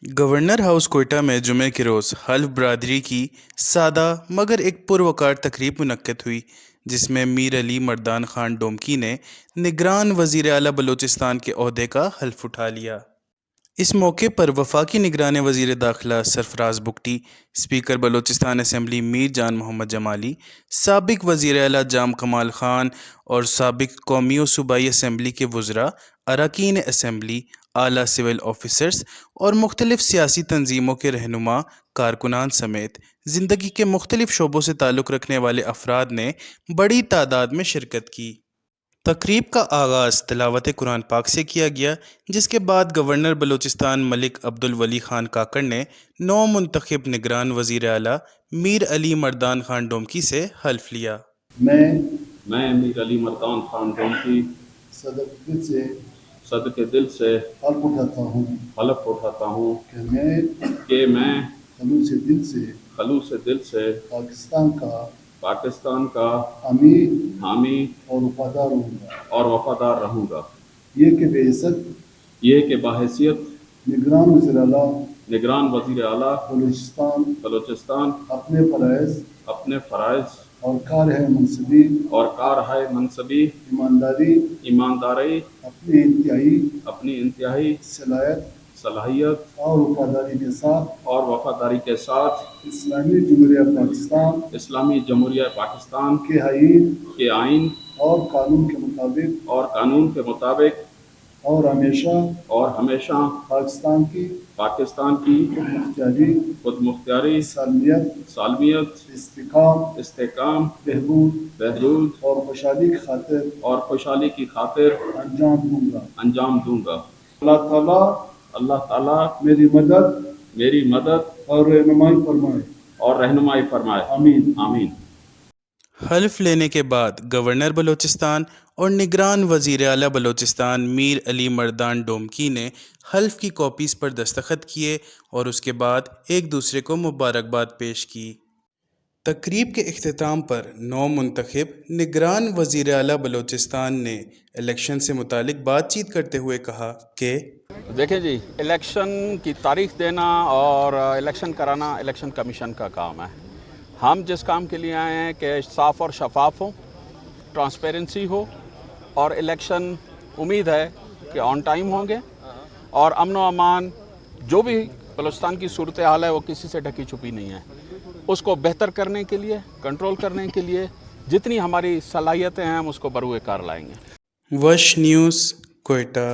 Governor house Quetta میں جمعے کے روز حلف برادری کی سادہ مگر ایک پروقار تقریب منعقد ہوئی، جس میں میر علی مردان خان ڈومکی نے نگران وزیر اعلیٰ بلوچستان کے عہدے کا حلف اٹھا لیا۔ اس موقع پر وفاقی نگران وزیر داخلہ سرفراز بگٹی، اسپیکر بلوچستان اسمبلی میر جان محمد جمالی، سابق وزیر اعلیٰ جام کمال خان اور سابق قومی و صوبائی اسمبلی کے وزراء، اراکین اسمبلی، اعلیٰ سول آفیسرز اور مختلف سیاسی تنظیموں کے رہنما کارکنان سمیت زندگی کے مختلف شعبوں سے تعلق رکھنے والے افراد نے بڑی تعداد میں شرکت کی۔ تقریب کا آغاز تلاوت قرآن پاک سے کیا گیا، جس کے بعد گورنر بلوچستان ملک عبدالولی خان کاکڑ نے نو منتخب نگران وزیر اعلیٰ میر علی مردان خان ڈومکی سے حلف لیا۔ میں میر علی مردان خان ڈومکی صدقے دل سے حلف اٹھاتا ہوں کہ میں خلوص دل سے پاکستان کا حامی اور وفادار رہوں گا، یہ کہ بحیثیت نگران وزیر اعلیٰ بلوچستان اپنے فرائض اور کارہائے منصبی ایمانداری اپنی انتہائی صلاحیت اور وفاداری کے ساتھ اسلامی جمہوریہ پاکستان کے آئین اور قانون کے مطابق اور ہمیشہ پاکستان کی خود مختاری، سالمیت، استحکام، بہبود اور خوشحالی کی خاطر انجام دوں گا۔ اللہ تعالیٰ میری مدد اور رہنمائی فرمائے، آمین۔ حلف لینے کے بعد گورنر بلوچستان اور نگران وزیر اعلیٰ بلوچستان میر علی مردان ڈومکی نے حلف کی کاپیز پر دستخط کیے اور اس کے بعد ایک دوسرے کو مبارکباد پیش کی۔ تقریب کے اختتام پر نو منتخب نگران وزیر اعلیٰ بلوچستان نے الیکشن سے متعلق بات چیت کرتے ہوئے کہا کہ دیکھیں جی، الیکشن کی تاریخ دینا اور الیکشن کرانا الیکشن کمیشن کا کام ہے۔ ہم جس کام کے لیے آئے ہیں کہ صاف اور شفاف ہو، ٹرانسپیرنسی ہو، اور الیکشن امید ہے کہ آن ٹائم ہوں گے، اور امن و امان جو بھی بلوچستان کی صورتحال ہے وہ کسی سے ڈھکی چھپی نہیں ہے۔ اس کو بہتر کرنے کے لیے، کنٹرول کرنے کے لیے جتنی ہماری صلاحیتیں ہیں ہم اس کو بروئے کار لائیں گے۔ وش نیوز، کوئٹہ۔